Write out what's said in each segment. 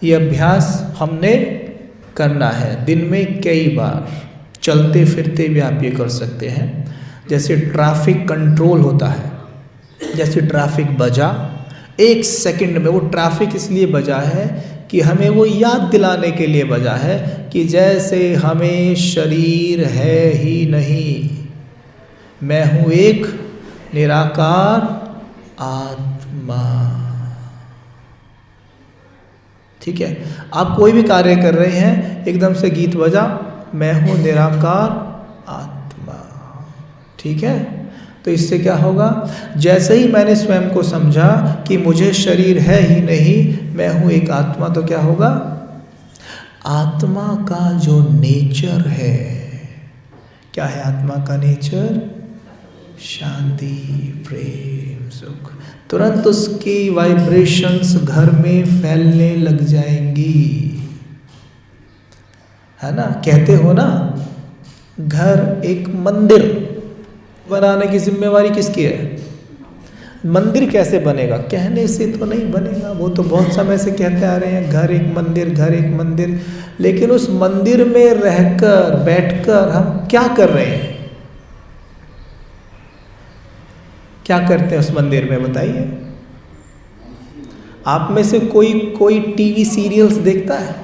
ये अभ्यास हमने करना है दिन में कई बार, चलते फिरते भी आप ये कर सकते हैं। जैसे ट्रैफिक कंट्रोल होता है, जैसे ट्रैफिक बजा 1 सेकंड में, वो ट्रैफिक इसलिए बजा है कि हमें वो याद दिलाने के लिए बजा है कि जैसे हमें शरीर है ही नहीं, मैं हूँ एक निराकार आत्मा। ठीक है, आप कोई भी कार्य कर रहे हैं, एकदम से गीत बजा, मैं हूँ निराकार आत्मा। ठीक है, तो इससे क्या होगा, जैसे ही मैंने स्वयं को समझा कि मुझे शरीर है ही नहीं, मैं हूँ एक आत्मा, तो क्या होगा, आत्मा का जो नेचर है, क्या है आत्मा का नेचर, शांति, प्रेम, सुख, तुरंत उसकी वाइब्रेशंस घर में फैलने लग जाएंगी, है ना। कहते हो ना, घर एक मंदिर बनाने की जिम्मेवारी किसकी है। मंदिर कैसे बनेगा, कहने से तो नहीं बनेगा, वो तो बहुत समय से कहते आ रहे हैं घर एक मंदिर, घर एक मंदिर, लेकिन उस मंदिर में रहकर बैठकर हम क्या कर रहे हैं, क्या करते हैं उस मंदिर में, बताइए। आप में से कोई टीवी सीरियल्स देखता है,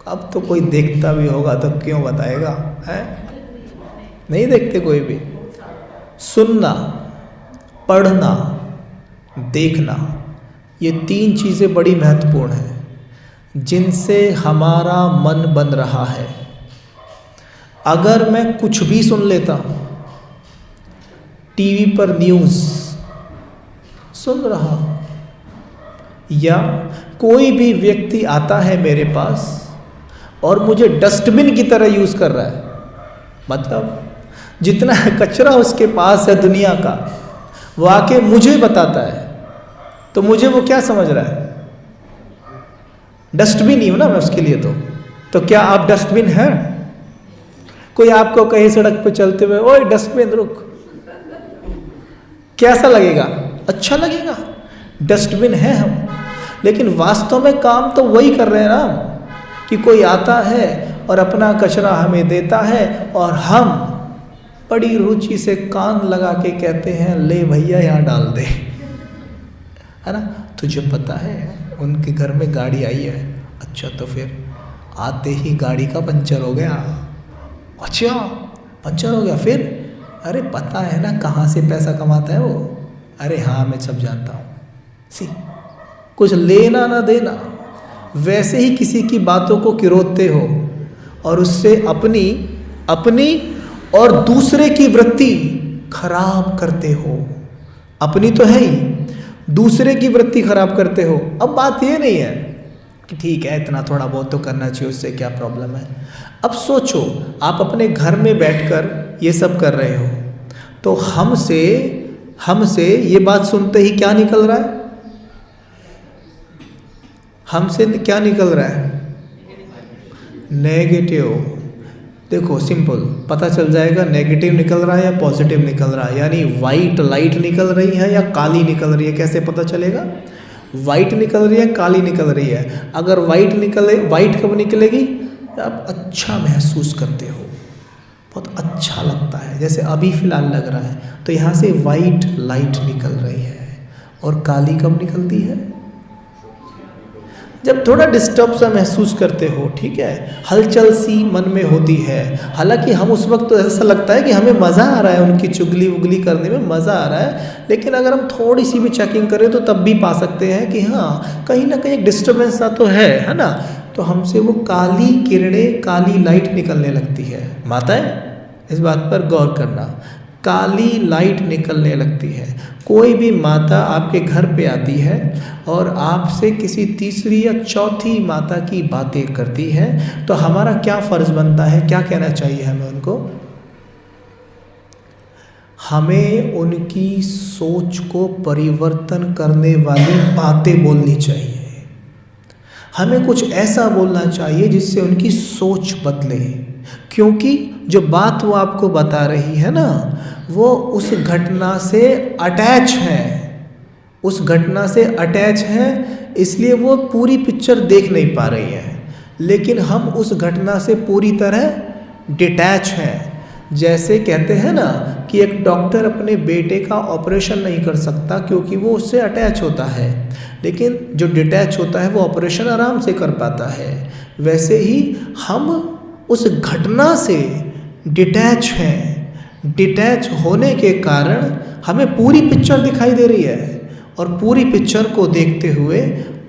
अब तो कोई देखता भी होगा तो क्यों बताएगा, है नहीं देखते कोई भी। सुनना, पढ़ना, देखना, ये 3 चीज़ें बड़ी महत्वपूर्ण हैं जिनसे हमारा मन बन रहा है। अगर मैं कुछ भी सुन लेता हूँ, टीवी पर न्यूज़ सुन रहा हूँ, या कोई भी व्यक्ति आता है मेरे पास और मुझे डस्टबिन की तरह यूज़ कर रहा है, मतलब जितना कचरा उसके पास है दुनिया का, वो आके मुझे बताता है, तो मुझे वो क्या समझ रहा है, डस्टबिन ही हूँ ना मैं उसके लिए। तो क्या आप डस्टबिन हैं? कोई आपको कहे सड़क पे चलते हुए, ओए डस्टबिन रुक, कैसा लगेगा, अच्छा लगेगा, डस्टबिन है हम। लेकिन वास्तव में काम तो वही कर रहे हैं ना, कि कोई आता है और अपना कचरा हमें देता है और हम बड़ी रुचि से कान लगा के कहते हैं, ले भैया यहाँ डाल दे, है ना। तुझे पता है उनके घर में गाड़ी आई है, अच्छा तो फिर आते ही गाड़ी का पंचर हो गया, अच्छा पंचर हो गया, फिर अरे पता है ना कहाँ से पैसा कमाता है वो, अरे हाँ मैं सब जानता हूँ, सी कुछ लेना ना देना। वैसे ही किसी की बातों को किरोते हो और उससे अपनी और दूसरे की वृत्ति खराब करते हो। अपनी तो है ही, दूसरे की वृत्ति खराब करते हो। अब बात ये नहीं है कि ठीक है इतना थोड़ा बहुत तो करना चाहिए, उससे क्या प्रॉब्लम है। अब सोचो आप अपने घर में बैठकर ये सब कर रहे हो, तो हमसे ये बात सुनते ही क्या निकल रहा है, हमसे क्या निकल रहा है, नेगेटिव। देखो सिंपल पता चल जाएगा नेगेटिव निकल रहा है या पॉजिटिव निकल रहा है, यानी वाइट लाइट निकल रही है या काली निकल रही है। कैसे पता चलेगा, वाइट निकल रही है काली निकल रही है। अगर वाइट कब निकलेगी, आप अच्छा महसूस करते हो, बहुत अच्छा लगता है, जैसे अभी फ़िलहाल लग रहा है, तो यहाँ से वाइट लाइट निकल रही है। और काली कब निकलती है, जब थोड़ा डिस्टर्ब सा महसूस करते हो, ठीक है, हलचल सी मन में होती है। हालांकि हम उस वक्त तो ऐसा लगता है कि हमें मज़ा आ रहा है, उनकी चुगली वुगली करने में मज़ा आ रहा है, लेकिन अगर हम थोड़ी सी भी चेकिंग करें तो तब भी पा सकते हैं कि हाँ कहीं ना कहीं एक डिस्टर्बेंस सा तो है ना। तो हमसे वो काली किरणें, काली लाइट निकलने लगती है। माताएं इस बात पर गौर करना, काली लाइट निकलने लगती है। कोई भी माता आपके घर पे आती है और आपसे किसी तीसरी या चौथी माता की बातें करती है, तो हमारा क्या फ़र्ज़ बनता है, क्या कहना चाहिए हमें उनको, हमें उनकी सोच को परिवर्तन करने वाली बातें बोलनी चाहिए। हमें कुछ ऐसा बोलना चाहिए जिससे उनकी सोच बदले, क्योंकि जो बात वो आपको बता रही है ना, वो उस घटना से अटैच है, उस घटना से अटैच हैं, इसलिए वो पूरी पिक्चर देख नहीं पा रही है। लेकिन हम उस घटना से पूरी तरह डिटैच हैं। जैसे कहते हैं ना कि एक डॉक्टर अपने बेटे का ऑपरेशन नहीं कर सकता क्योंकि वो उससे अटैच होता है, लेकिन जो डिटैच होता है वो ऑपरेशन आराम से कर पाता है। वैसे ही हम उस घटना से डिटैच हैं। डिटैच होने के कारण हमें पूरी पिक्चर दिखाई दे रही है, और पूरी पिक्चर को देखते हुए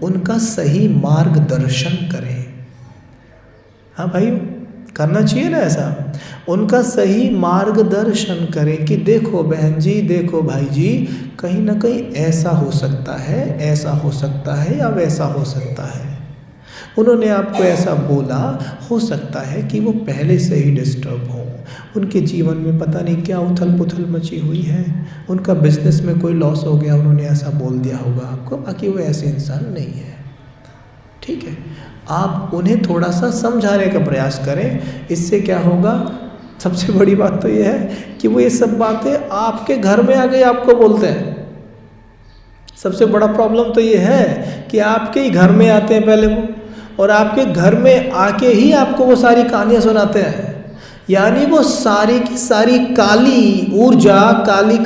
उनका सही मार्गदर्शन करें। हाँ भाइयों, करना चाहिए ना ऐसा। उनका सही मार्गदर्शन करें कि देखो बहन जी, देखो भाई जी, कहीं ना कहीं ऐसा हो सकता है, ऐसा हो सकता है, या वैसा हो सकता है। उन्होंने आपको ऐसा बोला, हो सकता है कि वो पहले से ही डिस्टर्ब हो, उनके जीवन में पता नहीं क्या उथल पुथल मची हुई है, उनका बिजनेस में कोई लॉस हो गया, उन्होंने ऐसा बोल दिया होगा आपको। बाकी वो ऐसे इंसान नहीं है, ठीक है। आप उन्हें थोड़ा सा समझाने का प्रयास करें। इससे क्या होगा, सबसे बड़ी बात तो ये है कि वो ये सब बातें आपके घर में आके आपको बोलते हैं। सबसे बड़ा प्रॉब्लम तो ये है कि आपके ही घर में आते हैं पहले वो, और आपके घर में आके ही आपको वो सारी कहानियाँ सुनाते हैं। यानी वो सारी की सारी काली ऊर्जा,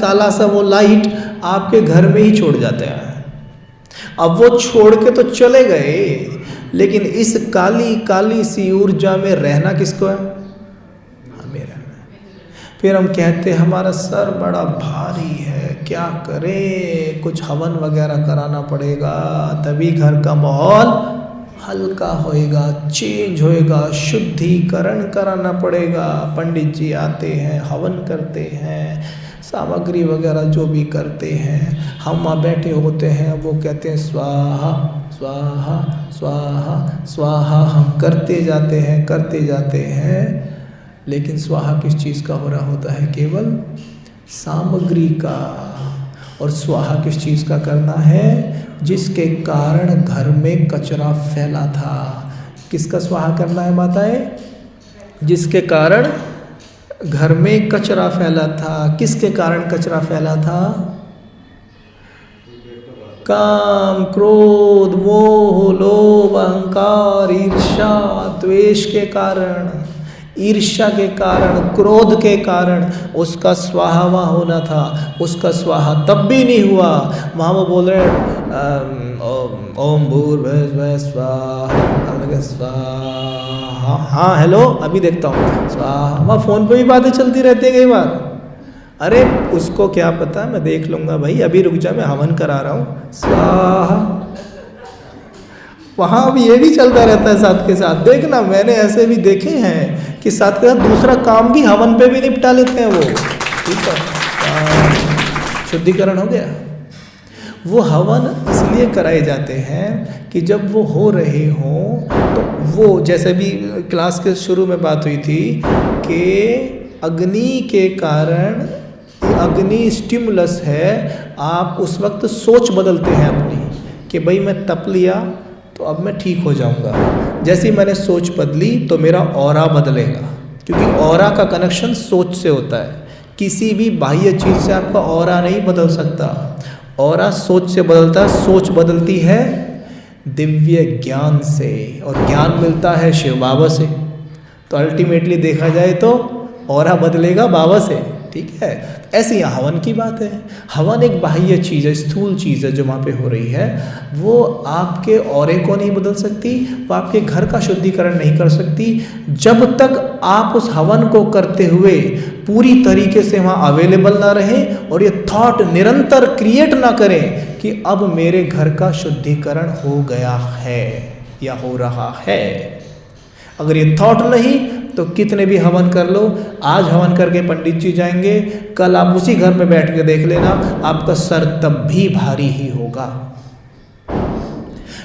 काला सा वो लाइट आपके घर में ही छोड़ जाते हैं। अब वो छोड़ के तो चले गए, लेकिन इस काली सी ऊर्जा में रहना किसको है? हमें रहना है। फिर हम कहते हैं हमारा सर बड़ा भारी है, क्या करें, कुछ हवन वगैरह कराना पड़ेगा, तभी घर का माहौल हल्का होएगा, चेंज होएगा, शुद्धिकरण कराना पड़ेगा। पंडित जी आते हैं, हवन करते हैं, सामग्री वगैरह जो भी करते हैं, हम वहाँ बैठे होते हैं, वो कहते हैं स्वाहा स्वाहा स्वाहा स्वाहा, हम करते जाते हैं। लेकिन स्वाहा किस चीज़ का हो रहा होता है? केवल सामग्री का। और स्वाहा किस चीज़ का करना है? जिसके कारण घर में कचरा फैला था। किसका स्वाहा करना है माताएं? जिसके कारण घर में कचरा फैला था। किसके कारण कचरा फैला था? काम, क्रोध, मोह, लोभ, अहंकार, ईर्ष्या, द्वेष के कारण, ईर्ष्या के कारण, क्रोध के कारण उसका स्वाहा वहाँ होना था। उसका स्वाहा तब भी नहीं हुआ। वहाँ वो बोल रहे हैं ओम भूर्भुवः स्वाहा स्वाहा। हाँ हेलो, अभी देखता हूँ स्वाहा। वहाँ फ़ोन पे भी बातें चलती रहती है कई बार। अरे उसको क्या पता, मैं देख लूँगा भाई, अभी रुक जा, मैं हवन करा रहा हूँ स्वाहा। वहाँ अब ये भी चलता रहता है साथ के साथ। देखना, मैंने ऐसे भी देखे हैं कि साथ के साथ दूसरा काम भी हवन पे भी निपटा लेते हैं वो। ठीक है, शुद्धिकरण हो गया। वो हवन इसलिए कराए जाते हैं कि जब वो हो रहे हों तो वो, जैसे भी क्लास के शुरू में बात हुई थी कि अग्नि के कारण, अग्नि स्टिमुलस है, आप उस वक्त सोच बदलते हैं अपनी कि भाई मैं तप लिया तो अब मैं ठीक हो जाऊंगा। जैसे ही मैंने सोच बदली तो मेरा ऑरा बदलेगा, क्योंकि ऑरा का कनेक्शन सोच से होता है। किसी भी बाह्य चीज़ से आपका ऑरा नहीं बदल सकता। ऑरा सोच से बदलता है। सोच बदलती है दिव्य ज्ञान से, और ज्ञान मिलता है शिव बाबा से। तो अल्टीमेटली देखा जाए तो ऑरा बदलेगा बाबा से। ठीक है, ऐसे यहाँ हवन की बात है। हवन एक बाह्य चीज़ है, स्थूल चीज़ है जो वहाँ पे हो रही है। वो आपके ऑरे को नहीं बदल सकती, वो आपके घर का शुद्धिकरण नहीं कर सकती, जब तक आप उस हवन को करते हुए पूरी तरीके से वहाँ अवेलेबल ना रहें और ये थॉट निरंतर क्रिएट ना करें कि अब मेरे घर का शुद्धिकरण हो गया है या हो रहा है। अगर ये थॉट नहीं तो कितने भी हवन कर लो, आज हवन करके पंडित जी जाएंगे, कल आप उसी घर में बैठ के देख लेना, आपका सर तब भी भारी ही होगा।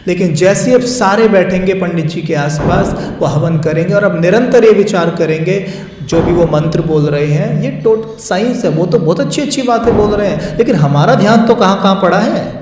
लेकिन जैसे अब सारे बैठेंगे पंडित जी के आसपास, वो हवन करेंगे और अब निरंतर ये विचार करेंगे, जो भी वो मंत्र बोल रहे हैं, ये टोटल साइंस है, वो तो बहुत अच्छी अच्छी बातें बोल रहे हैं, लेकिन हमारा ध्यान तो कहाँ कहाँ पड़ा है।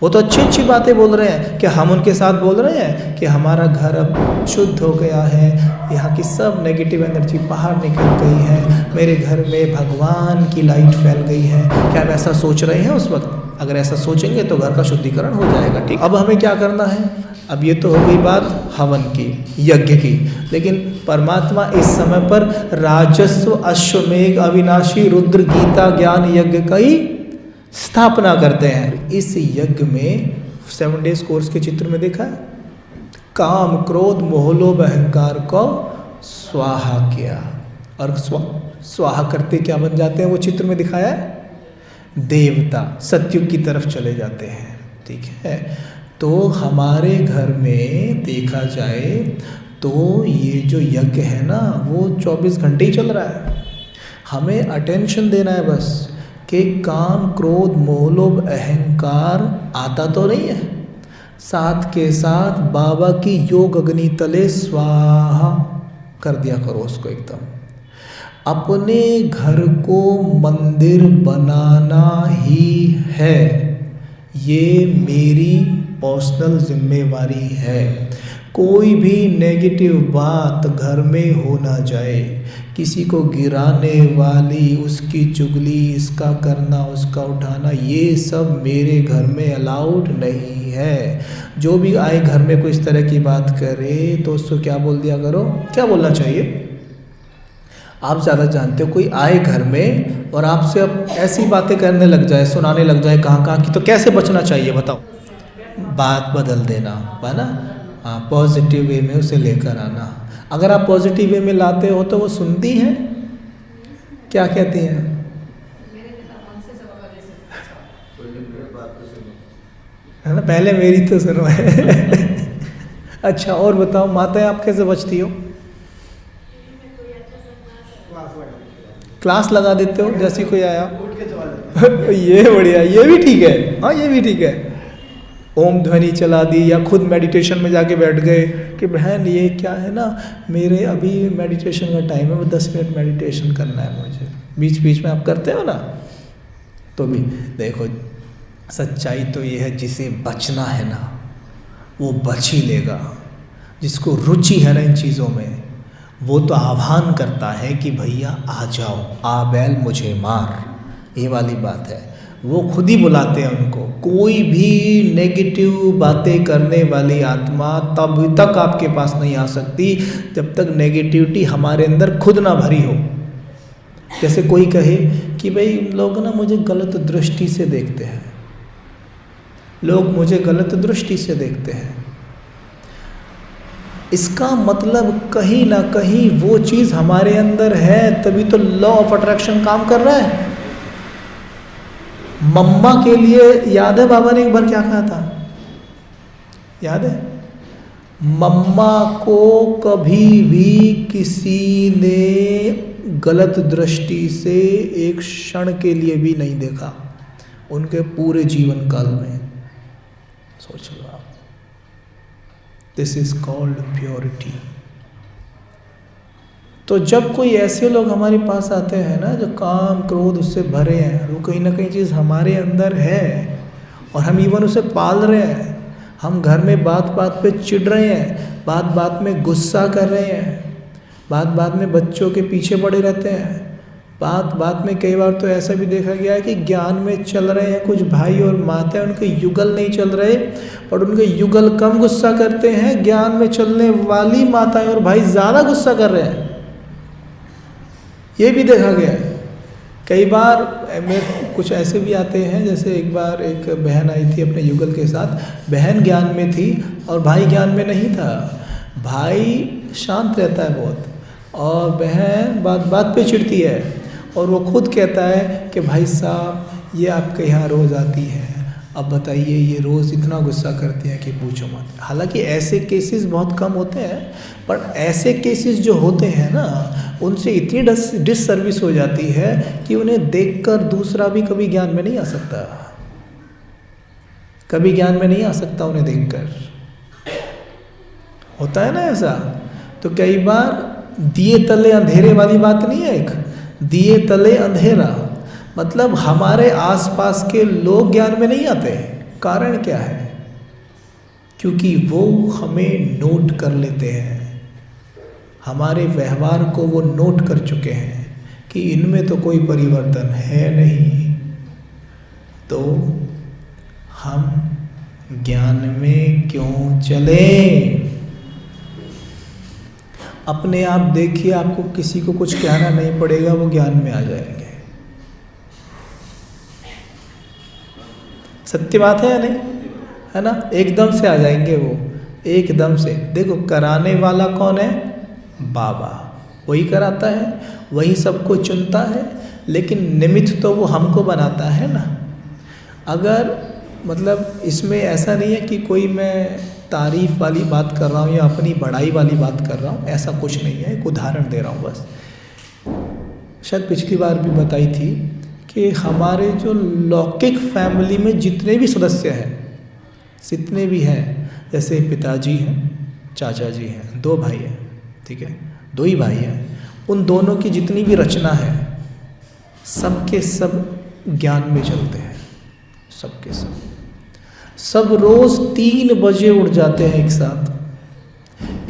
वो तो अच्छी अच्छी बातें बोल रहे हैं कि हम उनके साथ बोल रहे हैं कि हमारा घर अब शुद्ध हो गया है, यहाँ की सब नेगेटिव एनर्जी बाहर निकल गई है, मेरे घर में भगवान की लाइट फैल गई है। क्या हम ऐसा सोच रहे हैं उस वक्त? अगर ऐसा सोचेंगे तो घर का शुद्धिकरण हो जाएगा। ठीक, अब हमें क्या करना है? अब ये तो हो गई बात हवन की, यज्ञ की, लेकिन परमात्मा इस समय पर राजस्व अश्वमेघ अविनाशी रुद्र गीता ज्ञान यज्ञ का ही स्थापना करते हैं। इस यज्ञ में 7 डेज कोर्स के चित्र में देखा है, काम क्रोध मोह लोभ अहंकार को स्वाहा किया, और स्वाहा करते क्या बन जाते हैं? वो चित्र में दिखाया है, देवता सत्युग की तरफ चले जाते हैं। ठीक है, तो हमारे घर में देखा जाए तो ये जो यज्ञ है ना वो 24 घंटे ही चल रहा है। हमें अटेंशन देना है बस कि काम क्रोध मोह लोभ अहंकार आता तो नहीं है, साथ के साथ बाबा की योग अग्नि तले स्वाहा कर दिया करो उसको एकदम। अपने घर को मंदिर बनाना ही है, ये मेरी पर्सनल जिम्मेवारी है। कोई भी नेगेटिव बात घर में हो ना जाए, किसी को गिराने वाली, उसकी चुगली, इसका करना उसका उठाना, ये सब मेरे घर में अलाउड नहीं है। जो भी आए घर में कोई इस तरह की बात करे तो उसको क्या बोल दिया करो? क्या बोलना चाहिए? आप ज़्यादा जानते हो। कोई आए घर में और आपसे अब ऐसी बातें करने लग जाए, सुनाने लग जाए कहाँ कहाँ की, तो कैसे बचना चाहिए बताओ? बात बदल देना है ना, हाँ, पॉजिटिव वे में उसे लेकर आना। अगर आप पॉजिटिव वे में लाते हो तो वो सुनती हैं, क्या कहती हैं? है ना, पहले मेरी तो सुनो है। अच्छा, और बताओ माताएं, आप कैसे बचती हो? क्लास लगा देते हो, जैसे कोई आया ये बढ़िया, ये भी ठीक है, हाँ ये भी ठीक है। ओम ध्वनि चला दी, या खुद मेडिटेशन में जाके बैठ गए कि बहन ये क्या है ना, मेरे अभी मेडिटेशन का टाइम है, वो 10 मिनट मेडिटेशन करना है मुझे। बीच बीच में आप करते हो ना, तो भी देखो सच्चाई तो ये है, जिसे बचना है ना वो बच ही लेगा। जिसको रुचि है ना इन चीज़ों में, वो तो आह्वान करता है कि भैया आ जाओ, आ बैल मुझे मार, ये वाली बात है। वो खुद ही बुलाते हैं उनको। कोई भी नेगेटिव बातें करने वाली आत्मा तब तक आपके पास नहीं आ सकती जब तक नेगेटिविटी हमारे अंदर खुद ना भरी हो। जैसे कोई कहे कि भाई लोग ना मुझे गलत दृष्टि से देखते हैं, लोग मुझे गलत दृष्टि से देखते हैं, इसका मतलब कहीं ना कहीं वो चीज़ हमारे अंदर है, तभी तो लॉ ऑफ अट्रैक्शन काम कर रहा है। मम्मा के लिए याद है बाबा ने एक बार क्या कहा था? याद है? मम्मा को कभी भी किसी ने गलत दृष्टि से एक क्षण के लिए भी नहीं देखा उनके पूरे जीवन काल में। सोच लो आप, दिस इज कॉल्ड प्योरिटी। तो जब कोई ऐसे लोग हमारे पास आते हैं ना जो काम क्रोध उससे भरे हैं, वो कहीं ना कहीं चीज़ हमारे अंदर है और हम इवन उसे पाल रहे हैं। हम घर में बात बात पे चिढ़ रहे हैं, बात बात में गुस्सा कर रहे हैं, बात बात में बच्चों के पीछे पड़े रहते हैं, बात बात में कई बार तो ऐसा भी देखा गया है कि ज्ञान में चल रहे हैं कुछ भाई और माताएं, उनके युगल नहीं चल रहे और उनके युगल कम गुस्सा करते हैं, ज्ञान में चलने वाली माताएं और भाई ज़्यादा गुस्सा कर रहे हैं। ये भी देखा गया है। कई बार में कुछ ऐसे भी आते हैं, जैसे एक बार एक बहन आई थी अपने युगल के साथ। बहन ज्ञान में थी और भाई ज्ञान में नहीं था। भाई शांत रहता है बहुत और बहन बात बात पे चिढ़ती है और वो खुद कहता है कि भाई साहब ये आपके यहाँ रोज़ आती है, अब बताइए ये रोज़ इतना गुस्सा करती हैं कि पूछो मत। हालांकि ऐसे केसेस बहुत कम होते हैं, पर ऐसे केसेस जो होते हैं ना उनसे इतनी डिससर्विस हो जाती है कि उन्हें देखकर दूसरा भी कभी ज्ञान में नहीं आ सकता, कभी ज्ञान में नहीं आ सकता उन्हें देखकर। होता है ना ऐसा। तो कई बार दिए तले अंधेरे वाली बात नहीं है, एक दिए तले अंधेरा, मतलब हमारे आसपास के लोग ज्ञान में नहीं आते। कारण क्या है? क्योंकि वो हमें नोट कर लेते हैं, हमारे व्यवहार को वो नोट कर चुके हैं कि इनमें तो कोई परिवर्तन है नहीं, तो हम ज्ञान में क्यों चलें? अपने आप देखिए, आपको किसी को कुछ कहना नहीं पड़ेगा, वो ज्ञान में आ जाएंगे। सत्य बात है या नहीं? है ना? एकदम से आ जाएंगे वो, एकदम से। देखो, कराने वाला कौन है? बाबा। वही कराता है, वही सबको चुनता है, लेकिन निमित्त तो वो हमको बनाता है ना। अगर मतलब इसमें ऐसा नहीं है कि कोई मैं तारीफ वाली बात कर रहा हूँ या अपनी बड़ाई वाली बात कर रहा हूँ, ऐसा कुछ नहीं है। एक उदाहरण दे रहा हूँ बस। शायद पिछली बार भी बताई थी कि हमारे जो लौकिक फैमिली में जितने भी सदस्य हैं, जितने भी हैं, जैसे पिताजी हैं, चाचा जी हैं, 2 भाई हैं, ठीक है, 2 ही भाई हैं, उन दोनों की जितनी भी रचना है, सबके सब ज्ञान में चलते हैं, सबके सब रोज 3 बजे उठ जाते हैं एक साथ,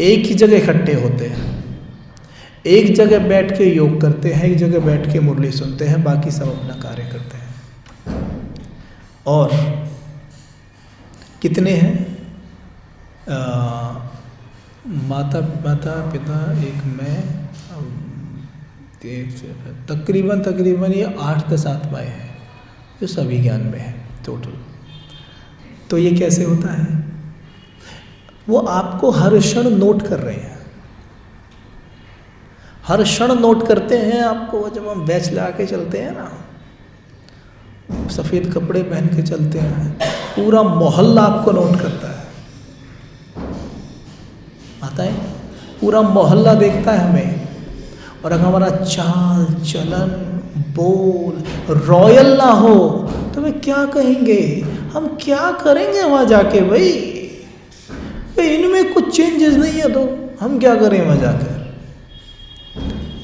एक ही जगह इकट्ठे होते हैं, एक जगह बैठ के योग करते हैं, एक जगह बैठ के मुरली सुनते हैं, बाकी सब अपना कार्य करते हैं। और कितने हैं? माता पिता, एक मैं, तकरीबन ये 8-10 आत्माएं हैं जो सभी ज्ञान में है टोटल। तो ये कैसे होता है? वो आपको हर क्षण नोट कर रहे हैं, हर क्षण नोट करते हैं आपको। जब हम बैच लगा के चलते हैं ना, सफ़ेद कपड़े पहन के चलते हैं, पूरा मोहल्ला आपको नोट करता है, आता है, पूरा मोहल्ला देखता है हमें। और अगर हमारा चाल चलन बोल रॉयल ना हो तो वे क्या कहेंगे? हम क्या करेंगे वहाँ जाके? भाई इनमें कुछ चेंजेस नहीं है तो हम क्या करें वहाँ जाकर?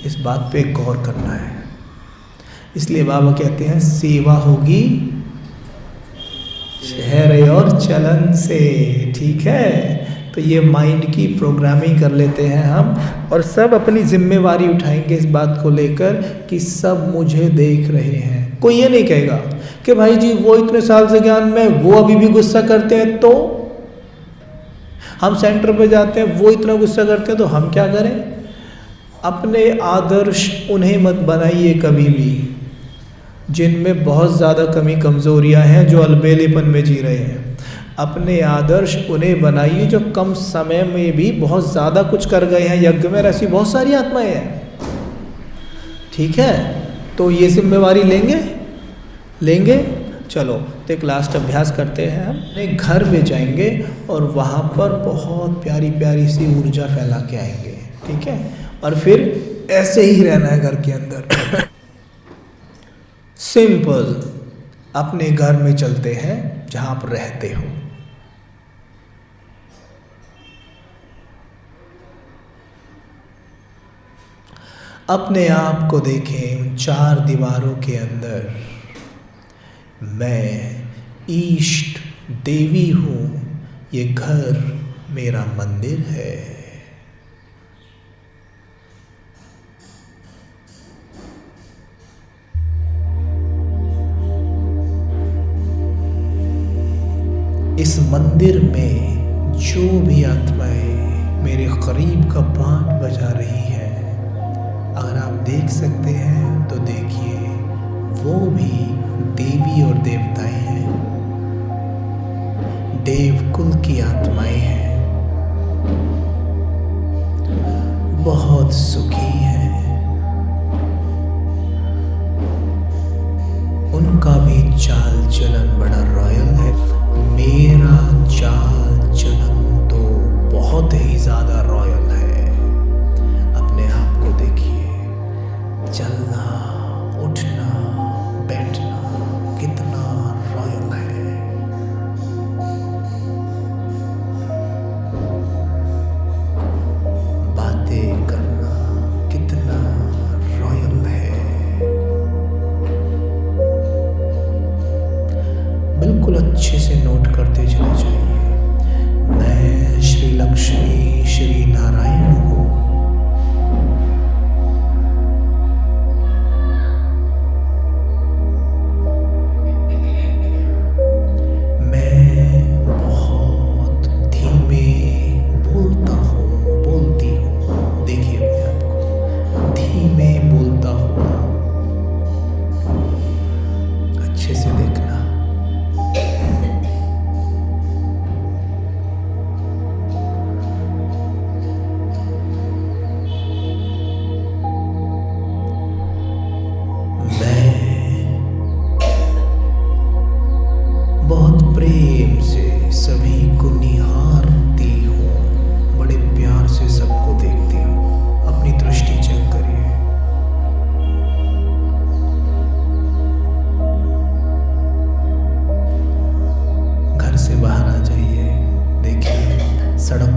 इस बात पे गौर करना है। इसलिए बाबा कहते हैं सेवा होगी शहर और चलन से, ठीक है? तो ये माइंड की प्रोग्रामिंग कर लेते हैं हम, और सब अपनी जिम्मेवारी उठाएंगे इस बात को लेकर कि सब मुझे देख रहे हैं। कोई ये नहीं कहेगा कि भाई जी वो इतने साल से ज्ञान में, वो अभी भी गुस्सा करते हैं, तो हम सेंटर पे जाते हैं, वो इतना गुस्सा करते हैं, तो हम क्या करें? अपने आदर्श उन्हें मत बनाइए कभी भी जिनमें बहुत ज़्यादा कमी कमज़ोरियाँ हैं, जो अलबेलेपन में जी रहे हैं। अपने आदर्श उन्हें बनाइए जो कम समय में भी बहुत ज़्यादा कुछ कर गए हैं। यज्ञ में ऐसी बहुत सारी आत्माएं हैं, ठीक है? तो ये जिम्मेवारी लेंगे। चलो तो एक लास्ट अभ्यास करते हैं। हम अपने घर में जाएंगे और वहाँ पर बहुत प्यारी प्यारी सी ऊर्जा फैला के आएंगे, ठीक है? और फिर ऐसे ही रहना है घर के अंदर। सिंपल। अपने घर में चलते हैं जहाँ आप रहते हो। अपने आप को देखें 4 दीवारों के अंदर। मैं ईष्ट देवी हूँ, ये घर मेरा मंदिर है। इस मंदिर में जो भी आत्माएं मेरे करीब का पाठ बजा रही है, अगर आप देख सकते हैं तो देखिए, वो भी देवी और देवताएं हैं, देवकुल की आत्माएं हैं, बहुत सुखी हैं। उनका भी चाल चलन बड़ा रॉयल है। मेरा चाल चलन तो बहुत ही ज़्यादा रॉयल है। अपने आप को देखिए, चलना उठना बैठना कितना रॉयल है। बातें करना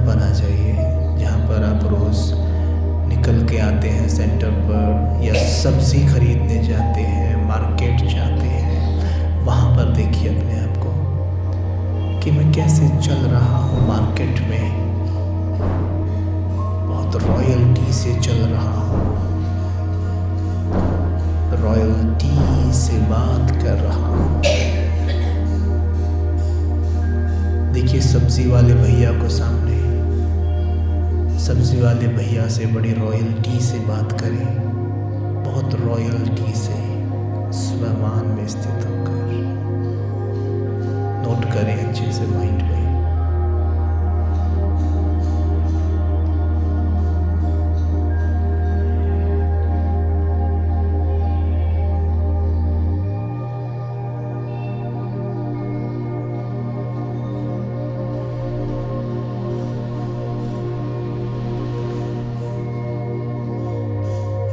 पर आ जाइए, जहाँ पर आप रोज़ निकल के आते हैं सेंटर पर, या सब्ज़ी खरीदने जाते हैं, मार्केट जाते हैं। वहाँ पर देखिए अपने आप को कि मैं कैसे चल रहा हूँ मार्केट में, बहुत रॉयल्टी से चल रहा हूँ, रॉयल्टी से बात कर रहा हूँ। देखिए सब्जी वाले भैया को सामने, सब्जी वाले भैया से बड़ी रॉयल्टी से बात करें, बहुत रॉयल्टी से, स्वमान में स्थित होकर। नोट करें अच्छे से माइंड में।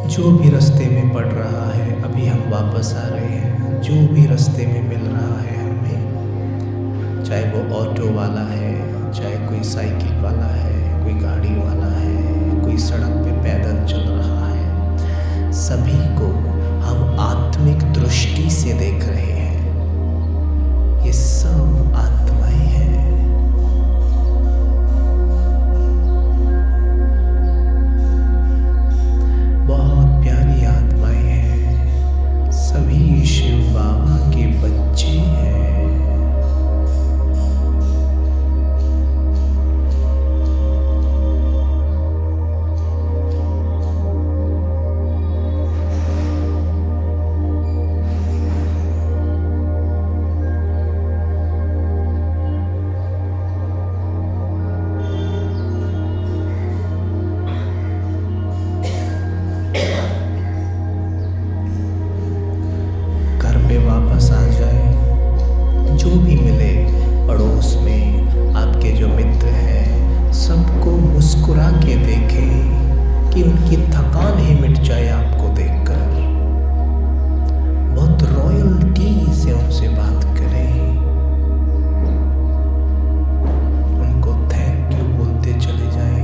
जो भी रास्ते में पड़ रहा है, अभी हम वापस आ रहे हैं, जो भी रास्ते में मिल रहा है हमें, चाहे वो ऑटो वाला है, चाहे कोई साइकिल वाला है, कोई गाड़ी वाला है, कोई सड़क पे पैदल चल रहा है, सभी को हम आत्मिक दृष्टि से देख रहे हैं। ये सब आत्माएं हैं। वापस आ जाए, जो भी मिले पड़ोस में, आपके जो मित्र हैं, सबको मुस्कुरा के देखें कि उनकी थकान ही मिट जाए आपको देखकर। बहुत रॉयल्टी से उनसे बात करें, उनको थैंक यू बोलते चले जाएं।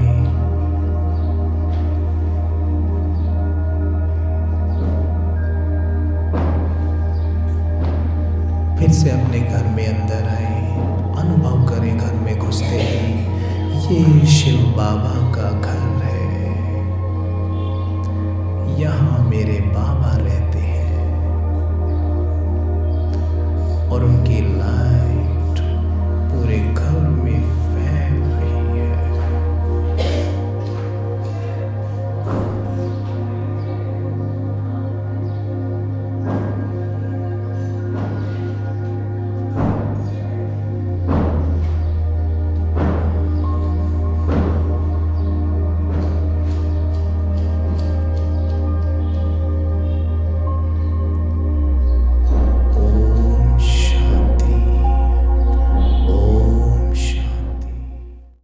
फिर से अपने घर में अंदर आए, अनुभव करें घर में घुसते ही ये शिव बाबा का घर है, यहाँ मेरे बाबा रहते हैं। और उन